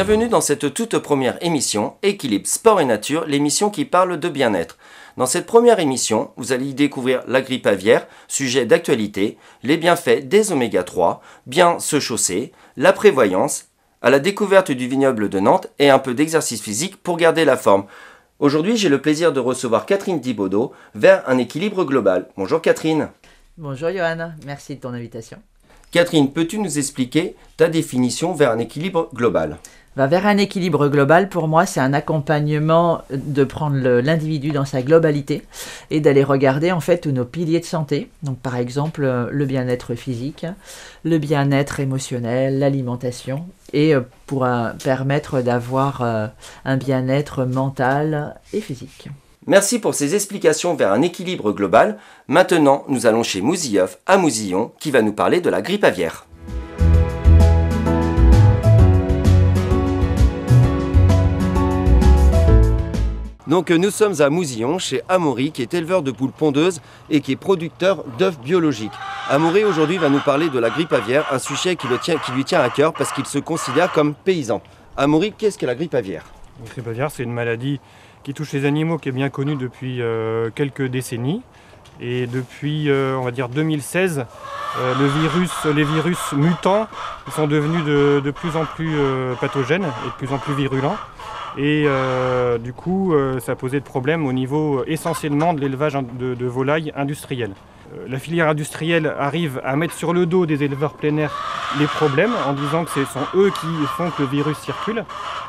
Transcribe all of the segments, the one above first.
Bienvenue dans cette toute première émission, Équilibre Sport et Nature, l'émission qui parle de bien-être. Dans cette première émission, vous allez y découvrir la grippe aviaire, sujet d'actualité, les bienfaits des oméga 3, bien se chausser, la prévoyance, à la découverte du vignoble de Nantes et un peu d'exercice physique pour garder la forme. Aujourd'hui, j'ai le plaisir de recevoir Catherine Thibaudeau vers un équilibre global. Bonjour Catherine. Bonjour Johan, merci de ton invitation. Catherine, peux-tu nous expliquer ta définition vers un équilibre global ? Vers un équilibre global, pour moi, c'est un accompagnement de prendre l'individu dans sa globalité et d'aller regarder en fait tous nos piliers de santé. Donc par exemple, le bien-être physique, le bien-être émotionnel, l'alimentation et pour permettre d'avoir un bien-être mental et physique. Merci pour ces explications vers un équilibre global. Maintenant, nous allons chez Mousillov à Mousillon qui va nous parler de la grippe aviaire. Donc nous sommes à Mousillon chez Amaury qui est éleveur de poules pondeuses et qui est producteur d'œufs biologiques. Amaury aujourd'hui va nous parler de la grippe aviaire, un sujet qui lui tient à cœur parce qu'il se considère comme paysan. Amaury, qu'est-ce que la grippe aviaire ? La grippe aviaire, c'est une maladie qui touche les animaux, qui est bien connue depuis quelques décennies. Et depuis, on va dire 2016, les virus mutants sont devenus de plus en plus pathogènes et de plus en plus virulents. Et du coup, ça a posé de problèmes au niveau essentiellement de l'élevage de volailles industrielles. La filière industrielle arrive à mettre sur le dos des éleveurs plein air les problèmes en disant que ce sont eux qui font que le virus circule,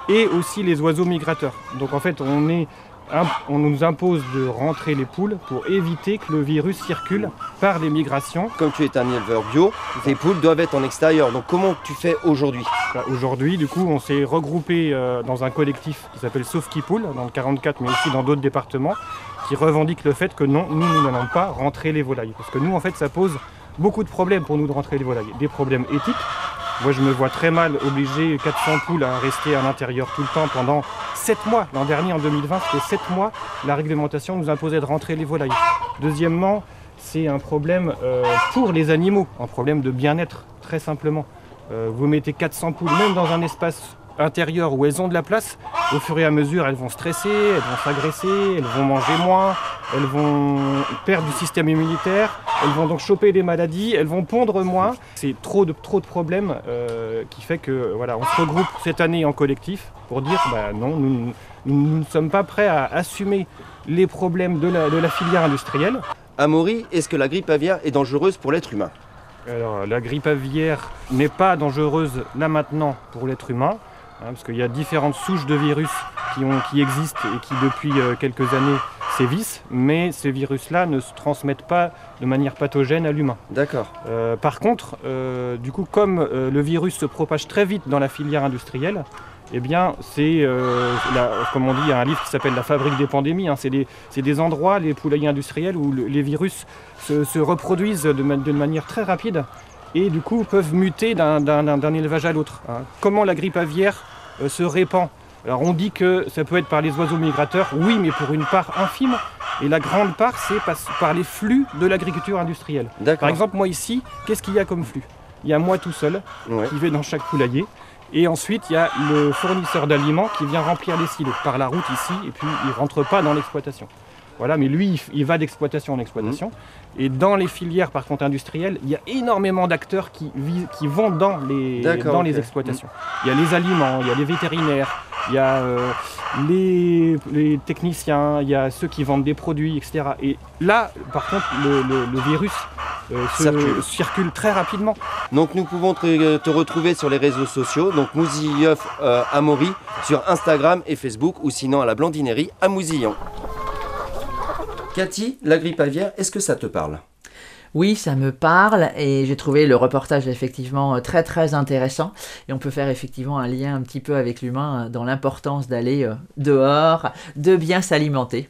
et aussi les oiseaux migrateurs. Donc en fait, on nous impose de rentrer les poules pour éviter que le virus circule par les migrations. Comme tu es un éleveur bio, tes poules doivent être en extérieur. Donc comment tu fais aujourd'hui ? Aujourd'hui, du coup, on s'est regroupé dans un collectif qui s'appelle Sauve-qui-Poule, dans le 44, mais aussi dans d'autres départements, qui revendique le fait que non, nous n'allons pas rentrer les volailles. Parce que nous, en fait, ça pose beaucoup de problèmes pour nous de rentrer les volailles. Des problèmes éthiques. Moi, je me vois très mal obliger 400 poules à rester à l'intérieur tout le temps pendant 7 mois. L'an dernier, en 2020, c'était 7 mois. La réglementation nous imposait de rentrer les volailles. Deuxièmement, c'est un problème pour les animaux, un problème de bien-être, très simplement. Vous mettez 400 poules, même dans un espace intérieur où elles ont de la place, au fur et à mesure, elles vont stresser, elles vont s'agresser, elles vont manger moins, elles vont perdre du système immunitaire, elles vont donc choper des maladies, elles vont pondre moins. C'est trop de problèmes qui fait que voilà, on se regroupe cette année en collectif pour dire non, nous ne sommes pas prêts à assumer les problèmes de la filière industrielle. Amaury, est-ce que la grippe aviaire est dangereuse pour l'être humain ? Alors, la grippe aviaire n'est pas dangereuse là maintenant pour l'être humain, parce qu'il y a différentes souches de virus qui existent et qui depuis quelques années sévissent, mais ces virus-là ne se transmettent pas de manière pathogène à l'humain. D'accord. Par contre, du coup, comme le virus se propage très vite dans la filière industrielle, eh bien, c'est, comme on dit, il y a un livre qui s'appelle La fabrique des pandémies. C'est des endroits, les poulaillers industriels, où les virus se reproduisent de manière très rapide et du coup peuvent muter d'un élevage à l'autre. Comment la grippe aviaire se répand ? Alors on dit que ça peut être par les oiseaux migrateurs, oui, mais pour une part infime. Et la grande part, c'est par les flux de l'agriculture industrielle. D'accord. Par exemple, moi ici, qu'est-ce qu'il y a comme flux ? Il y a moi tout seul, qui vais dans chaque poulailler. Et ensuite, il y a le fournisseur d'aliments qui vient remplir les silos par la route ici, et puis il ne rentre pas dans l'exploitation. Voilà, mais lui, il va d'exploitation en exploitation. Et dans les filières, par contre, industrielles, il y a énormément d'acteurs qui vont dans les exploitations. Il y a les aliments, il y a les vétérinaires, il y a les techniciens, il y a ceux qui vendent des produits, etc. Et là, par contre, le virus circule très rapidement. Donc nous pouvons te retrouver sur les réseaux sociaux, donc Mousillov Amaury sur Instagram et Facebook, ou sinon à la Blandinerie à Mousillon. Cathy, la grippe aviaire, est-ce que ça te parle ? Oui, ça me parle et j'ai trouvé le reportage effectivement très très intéressant et on peut faire effectivement un lien un petit peu avec l'humain dans l'importance d'aller dehors, de bien s'alimenter.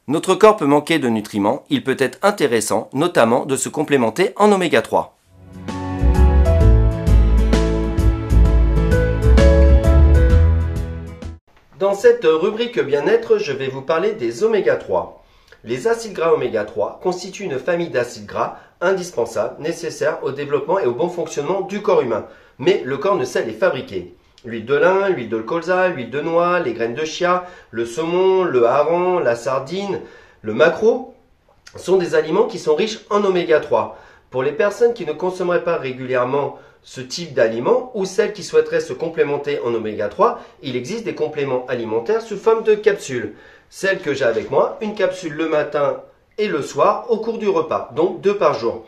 Notre corps peut manquer de nutriments, il peut être intéressant notamment de se complémenter en oméga 3. Dans cette rubrique bien-être, je vais vous parler des oméga 3. Les acides gras oméga 3 constituent une famille d'acides gras indispensables, nécessaires au développement et au bon fonctionnement du corps humain. Mais le corps ne sait les fabriquer. L'huile de lin, l'huile de colza, l'huile de noix, les graines de chia, le saumon, le hareng, la sardine, le maquereau sont des aliments qui sont riches en oméga 3. Pour les personnes qui ne consommeraient pas régulièrement ce type d'aliments ou celles qui souhaiteraient se complémenter en oméga 3, il existe des compléments alimentaires sous forme de capsules. Celle que j'ai avec moi, une capsule le matin et le soir au cours du repas, donc 2 par jour.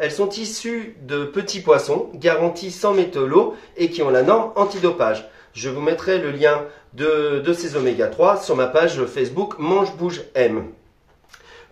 Elles sont issues de petits poissons, garantis sans métaux et qui ont la norme antidopage. Je vous mettrai le lien de ces oméga 3 sur ma page Facebook Mange Bouge M.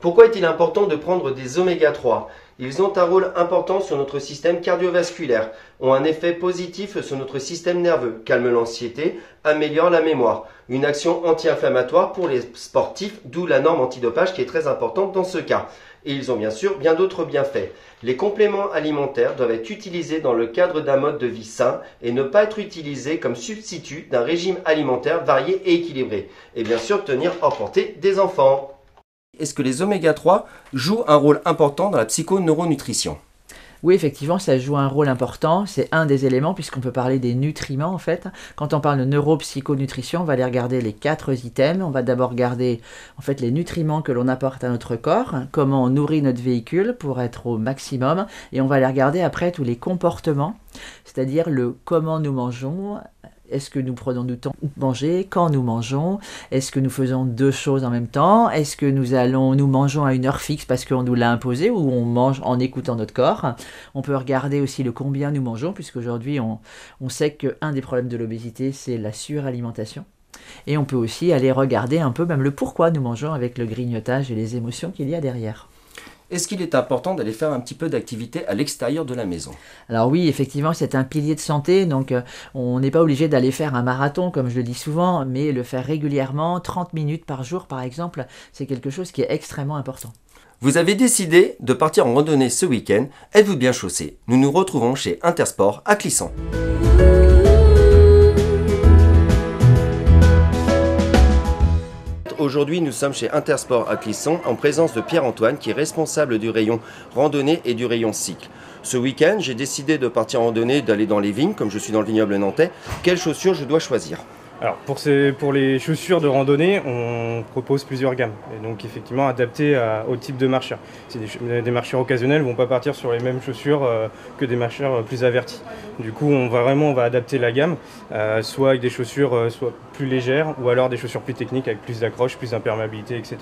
Pourquoi est-il important de prendre des oméga 3 ? Ils ont un rôle important sur notre système cardiovasculaire, ont un effet positif sur notre système nerveux, calment l'anxiété, améliorent la mémoire, une action anti-inflammatoire pour les sportifs, d'où la norme antidopage qui est très importante dans ce cas. Et ils ont bien sûr bien d'autres bienfaits. Les compléments alimentaires doivent être utilisés dans le cadre d'un mode de vie sain et ne pas être utilisés comme substitut d'un régime alimentaire varié et équilibré. Et bien sûr tenir hors portée des enfants. Est-ce que les oméga 3 jouent un rôle important dans la psychoneuronutrition ? Oui, effectivement, ça joue un rôle important. C'est un des éléments, puisqu'on peut parler des nutriments, en fait. Quand on parle de neuropsychonutrition, on va aller regarder les 4 items. On va d'abord regarder, en fait, les nutriments que l'on apporte à notre corps, comment on nourrit notre véhicule pour être au maximum. Et on va aller regarder après tous les comportements, c'est-à-dire le comment nous mangeons. Est-ce que nous prenons du temps de manger? Quand nous mangeons? Est-ce que nous faisons 2 choses en même temps? Est-ce que nous mangeons à une heure fixe parce qu'on nous l'a imposé ou on mange en écoutant notre corps? On peut regarder aussi le combien nous mangeons, puisqu'aujourd'hui on sait qu'un des problèmes de l'obésité, c'est la suralimentation. Et on peut aussi aller regarder un peu même le pourquoi nous mangeons avec le grignotage et les émotions qu'il y a derrière. Est-ce qu'il est important d'aller faire un petit peu d'activité à l'extérieur de la maison ? Alors oui, effectivement, c'est un pilier de santé, donc on n'est pas obligé d'aller faire un marathon, comme je le dis souvent, mais le faire régulièrement, 30 minutes par jour par exemple, c'est quelque chose qui est extrêmement important. Vous avez décidé de partir en randonnée ce week-end, êtes-vous bien chaussé ? Nous nous retrouvons chez Intersport à Clisson. Aujourd'hui, nous sommes chez Intersport à Clisson en présence de Pierre-Antoine qui est responsable du rayon randonnée et du rayon cycle. Ce week-end, j'ai décidé de partir en randonnée, d'aller dans les vignes, comme je suis dans le vignoble nantais. Quelles chaussures je dois choisir ? Alors pour les chaussures de randonnée, on propose plusieurs gammes, et donc effectivement adaptées au type de marcheur. Des marcheurs occasionnels ne vont pas partir sur les mêmes chaussures que des marcheurs plus avertis. Du coup on va adapter la gamme, soit avec des chaussures soit plus légères, ou alors des chaussures plus techniques avec plus d'accroche, plus d'imperméabilité, etc.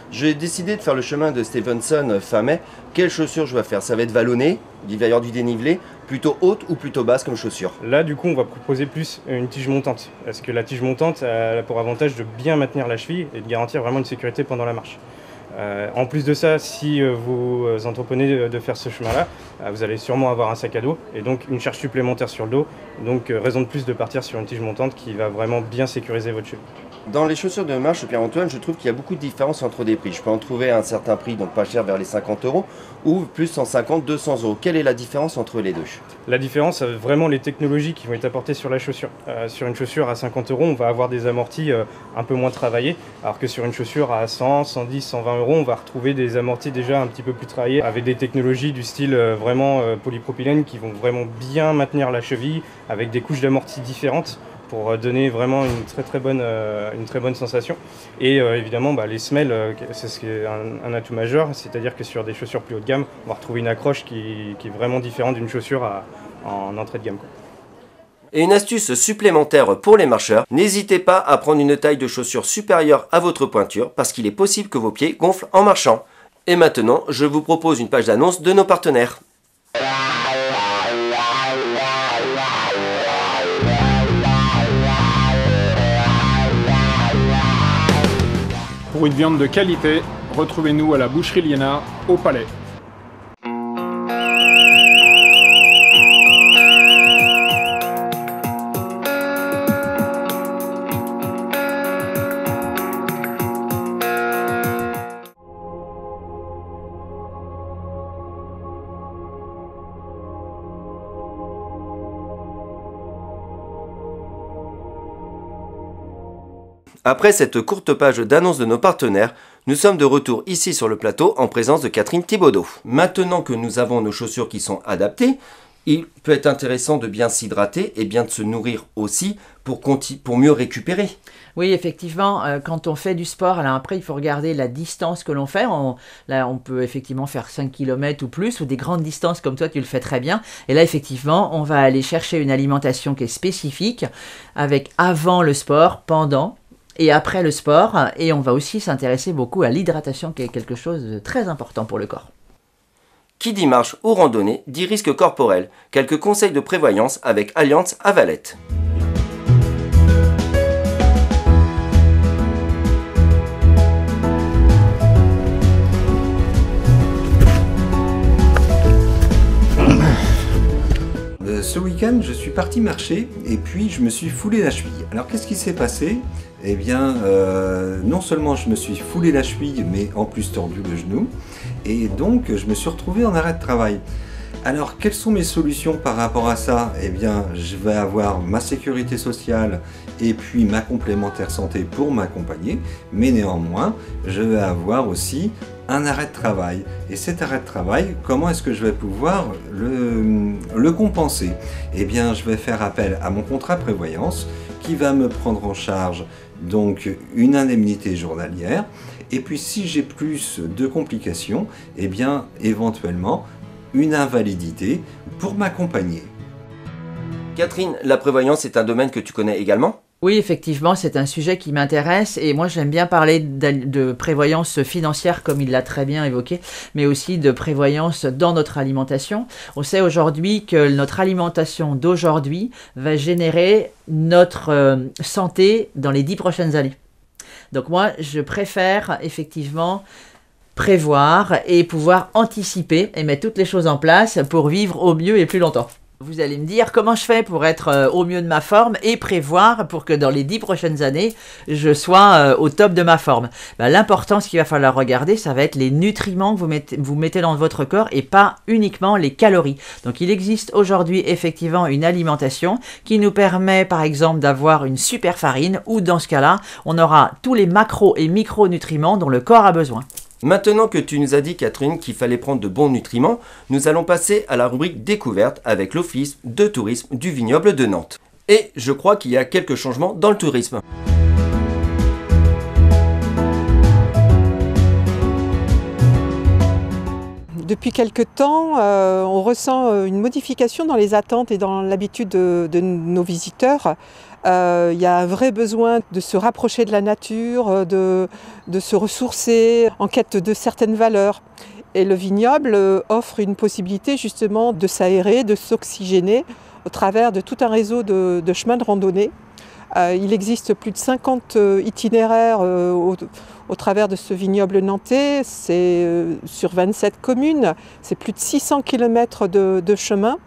J'ai décidé de faire le chemin de Stevenson fin mai. Quelles chaussures je dois faire ? Ça va être vallonné, il va y avoir du dénivelé, plutôt haute ou plutôt basse comme chaussure ? Là, du coup, on va proposer plus une tige montante. Parce que la tige montante a pour avantage de bien maintenir la cheville et de garantir vraiment une sécurité pendant la marche. En plus de ça, si vous entreprenez de faire ce chemin-là, vous allez sûrement avoir un sac à dos et donc une charge supplémentaire sur le dos. Donc raison de plus de partir sur une tige montante qui va vraiment bien sécuriser votre cheville. Dans les chaussures de marche, Pierre-Antoine, je trouve qu'il y a beaucoup de différences entre des prix. Je peux en trouver à un certain prix, donc pas cher, vers les 50 €, ou plus 150, 200 €. Quelle est la différence entre les deux ? La différence, c'est vraiment les technologies qui vont être apportées sur la chaussure. Sur une chaussure à 50 €, on va avoir des amortis un peu moins travaillés, alors que sur une chaussure à 100, 110, 120 €, on va retrouver des amortis déjà un petit peu plus travaillés, avec des technologies du style vraiment polypropylène qui vont vraiment bien maintenir la cheville, avec des couches d'amortis différentes, pour donner vraiment une très bonne sensation. Et évidemment, les semelles, c'est ce qui est un atout majeur, c'est-à-dire que sur des chaussures plus haut de gamme, on va retrouver une accroche qui est vraiment différente d'une chaussure en entrée de gamme, quoi. Et une astuce supplémentaire pour les marcheurs, n'hésitez pas à prendre une taille de chaussure supérieure à votre pointure parce qu'il est possible que vos pieds gonflent en marchant. Et maintenant, je vous propose une page d'annonce de nos partenaires. Pour une viande de qualité, retrouvez-nous à la boucherie Liénard, au Palais. Après cette courte page d'annonce de nos partenaires, nous sommes de retour ici sur le plateau en présence de Catherine Thibaudeau. Maintenant que nous avons nos chaussures qui sont adaptées, Il peut être intéressant de bien s'hydrater et bien de se nourrir aussi pour mieux récupérer. Oui, effectivement, quand on fait du sport, alors après, il faut regarder la distance que l'on fait. Là, on peut effectivement faire 5 km ou plus, ou des grandes distances comme toi, tu le fais très bien. Et là, effectivement, on va aller chercher une alimentation qui est spécifique, avec avant le sport, pendant et après le sport. Et on va aussi s'intéresser beaucoup à l'hydratation, qui est quelque chose de très important pour le corps. Qui dit marche ou randonnée dit risque corporel. Quelques conseils de prévoyance avec Allianz à Valette. Ce week-end, je suis parti marcher et puis je me suis foulé la cheville. Alors qu'est-ce qui s'est passé? Eh bien, non seulement je me suis foulé la cheville, mais en plus tordu le genou. Et donc, je me suis retrouvé en arrêt de travail. Alors, quelles sont mes solutions par rapport à ça? Eh bien, je vais avoir ma sécurité sociale et puis ma complémentaire santé pour m'accompagner. Mais néanmoins, je vais avoir aussi un arrêt de travail. Et cet arrêt de travail, comment est-ce que je vais pouvoir le compenser? Eh bien, je vais faire appel à mon contrat prévoyance qui va me prendre en charge donc une indemnité journalière. Et puis, si j'ai plus de complications, eh bien, éventuellement, une invalidité pour m'accompagner. Catherine, la prévoyance est un domaine que tu connais également? Oui, effectivement, c'est un sujet qui m'intéresse et moi j'aime bien parler de prévoyance financière comme il l'a très bien évoqué, mais aussi de prévoyance dans notre alimentation. On sait aujourd'hui que notre alimentation d'aujourd'hui va générer notre santé dans les 10 prochaines années. Donc moi, je préfère effectivement prévoir et pouvoir anticiper et mettre toutes les choses en place pour vivre au mieux et plus longtemps. Vous allez me dire comment je fais pour être au mieux de ma forme et prévoir pour que dans les 10 prochaines années, je sois au top de ma forme. L'important, ce qu'il va falloir regarder, ça va être les nutriments que vous mettez dans votre corps et pas uniquement les calories. Donc il existe aujourd'hui effectivement une alimentation qui nous permet par exemple d'avoir une super farine ou dans ce cas-là, on aura tous les macros et micronutriments dont le corps a besoin. Maintenant que tu nous as dit, Catherine, qu'il fallait prendre de bons nutriments, nous allons passer à la rubrique découverte avec l'Office de tourisme du vignoble de Nantes. Et je crois qu'il y a quelques changements dans le tourisme. Depuis quelque temps, on ressent une modification dans les attentes et dans l'habitude de nos visiteurs. Il y a un vrai besoin de se rapprocher de la nature, de se ressourcer en quête de certaines valeurs. Et le vignoble offre une possibilité justement de s'aérer, de s'oxygéner au travers de tout un réseau de chemins de randonnée. Il existe plus de 50 itinéraires au travers de ce vignoble nantais. C'est sur 27 communes, c'est plus de 600 km de chemin.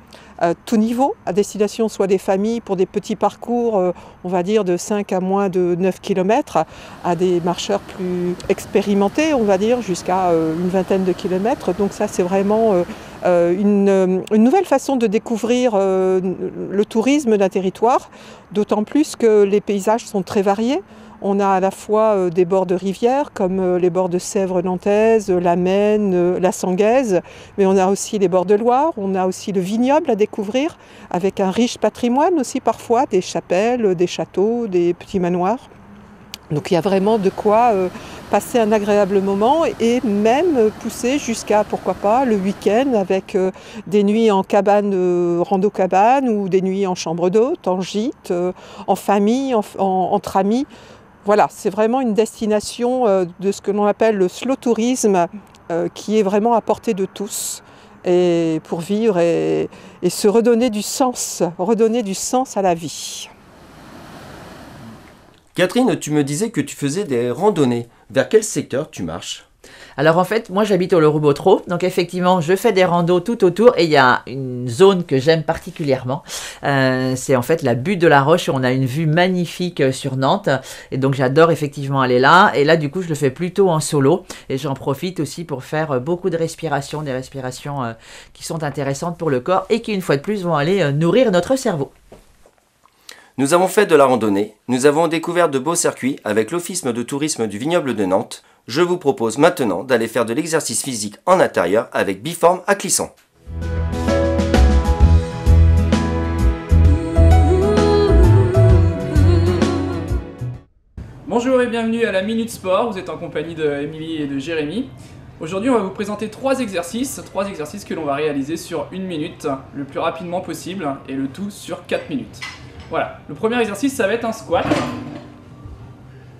Tout niveau, à destination soit des familles pour des petits parcours, on va dire de 5 à moins de 9 km, à des marcheurs plus expérimentés, on va dire, jusqu'à une vingtaine de kilomètres. Donc ça, c'est vraiment une nouvelle façon de découvrir le tourisme d'un territoire, d'autant plus que les paysages sont très variés. On a à la fois des bords de rivières comme les bords de Sèvres nantaises, la Maine, la Sangaise, mais on a aussi les bords de Loire, on a aussi le vignoble à découvrir avec un riche patrimoine aussi parfois, des chapelles, des châteaux, des petits manoirs. Donc il y a vraiment de quoi passer un agréable moment et même pousser jusqu'à, pourquoi pas, le week-end avec des nuits en cabane, rando-cabane ou des nuits en chambre d'hôte, en gîte, en famille, entre amis. Voilà, c'est vraiment une destination de ce que l'on appelle le slow tourisme qui est vraiment à portée de tous et pour vivre et se redonner du sens à la vie. Catherine, tu me disais que tu faisais des randonnées. Vers quel secteur tu marches ? Alors en fait, moi j'habite au Le-Roubotreau, donc effectivement je fais des randos tout autour et il y a une zone que j'aime particulièrement, c'est en fait la butte de la Roche où on a une vue magnifique sur Nantes et donc j'adore effectivement aller là et là du coup je le fais plutôt en solo et j'en profite aussi pour faire beaucoup de respirations, des respirations qui sont intéressantes pour le corps et qui une fois de plus vont aller nourrir notre cerveau. Nous avons fait de la randonnée, nous avons découvert de beaux circuits avec l'Office de tourisme du vignoble de Nantes. Je vous propose maintenant d'aller faire de l'exercice physique en intérieur avec Biforme à Clisson. Bonjour et bienvenue à la Minute Sport, vous êtes en compagnie de Émilie et de Jérémy. Aujourd'hui on va vous présenter trois exercices que l'on va réaliser sur 1 minute, le plus rapidement possible, et le tout sur 4 minutes. Voilà, le premier exercice ça va être un squat.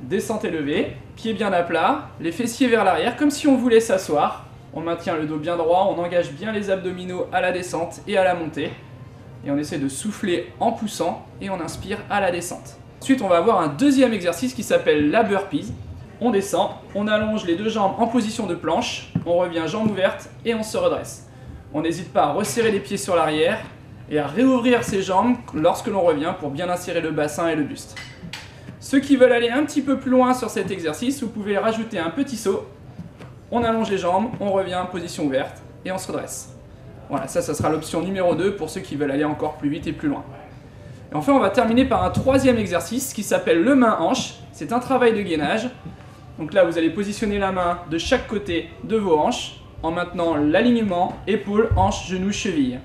Descente élevée, pieds bien à plat, les fessiers vers l'arrière, comme si on voulait s'asseoir. On maintient le dos bien droit, on engage bien les abdominaux à la descente et à la montée. Et on essaie de souffler en poussant et on inspire à la descente. Ensuite, on va avoir un deuxième exercice qui s'appelle la burpees. On descend, on allonge les deux jambes en position de planche, on revient jambes ouvertes et on se redresse. On n'hésite pas à resserrer les pieds sur l'arrière et à réouvrir ses jambes lorsque l'on revient pour bien insérer le bassin et le buste. Ceux qui veulent aller un petit peu plus loin sur cet exercice, vous pouvez rajouter un petit saut. On allonge les jambes, on revient en position ouverte et on se redresse. Voilà, ça sera l'option numéro 2 pour ceux qui veulent aller encore plus vite et plus loin. Et enfin, on va terminer par un troisième exercice qui s'appelle le main-hanche. C'est un travail de gainage. Donc là, vous allez positionner la main de chaque côté de vos hanches en maintenant l'alignement épaules, hanches, genoux, chevilles.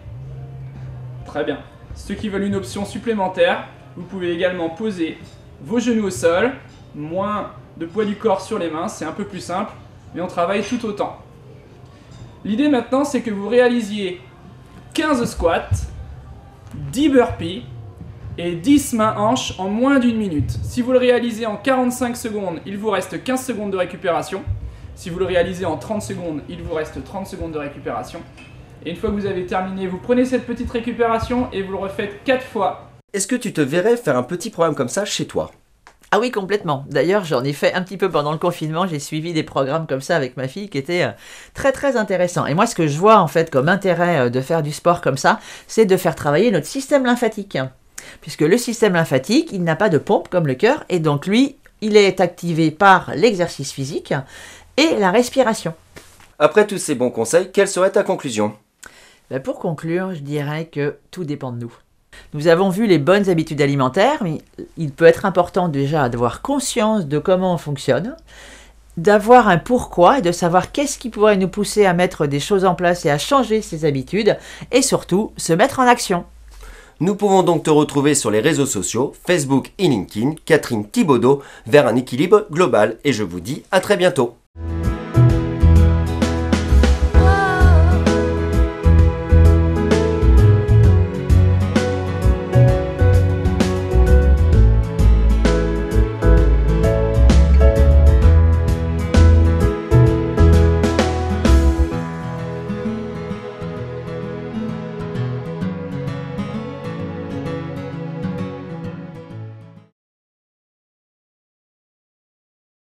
Très bien. Ceux qui veulent une option supplémentaire, vous pouvez également poser vos genoux au sol, moins de poids du corps sur les mains, c'est un peu plus simple, mais on travaille tout autant. L'idée maintenant, c'est que vous réalisiez 15 squats, 10 burpees, et 10 mains-hanches en moins d'1 minute. Si vous le réalisez en 45 secondes, il vous reste 15 secondes de récupération. Si vous le réalisez en 30 secondes, il vous reste 30 secondes de récupération. Et une fois que vous avez terminé, vous prenez cette petite récupération et vous le refaites 4 fois. Est-ce que tu te verrais faire un petit programme comme ça chez toi? Ah oui, complètement. D'ailleurs, j'en ai fait un petit peu pendant le confinement. J'ai suivi des programmes comme ça avec ma fille qui étaient très très intéressants. Et moi, ce que je vois en fait comme intérêt de faire du sport comme ça, c'est de faire travailler notre système lymphatique. Puisque le système lymphatique, il n'a pas de pompe comme le cœur, et donc lui, il est activé par l'exercice physique et la respiration. Après tous ces bons conseils, quelle serait ta conclusion? Pour conclure, je dirais que tout dépend de nous. Nous avons vu les bonnes habitudes alimentaires, mais il peut être important déjà d'avoir conscience de comment on fonctionne, d'avoir un pourquoi et de savoir qu'est-ce qui pourrait nous pousser à mettre des choses en place et à changer ces habitudes, et surtout se mettre en action. Nous pouvons donc te retrouver sur les réseaux sociaux, Facebook et LinkedIn, Catherine Thibaudeau, vers un équilibre global, et je vous dis à très bientôt.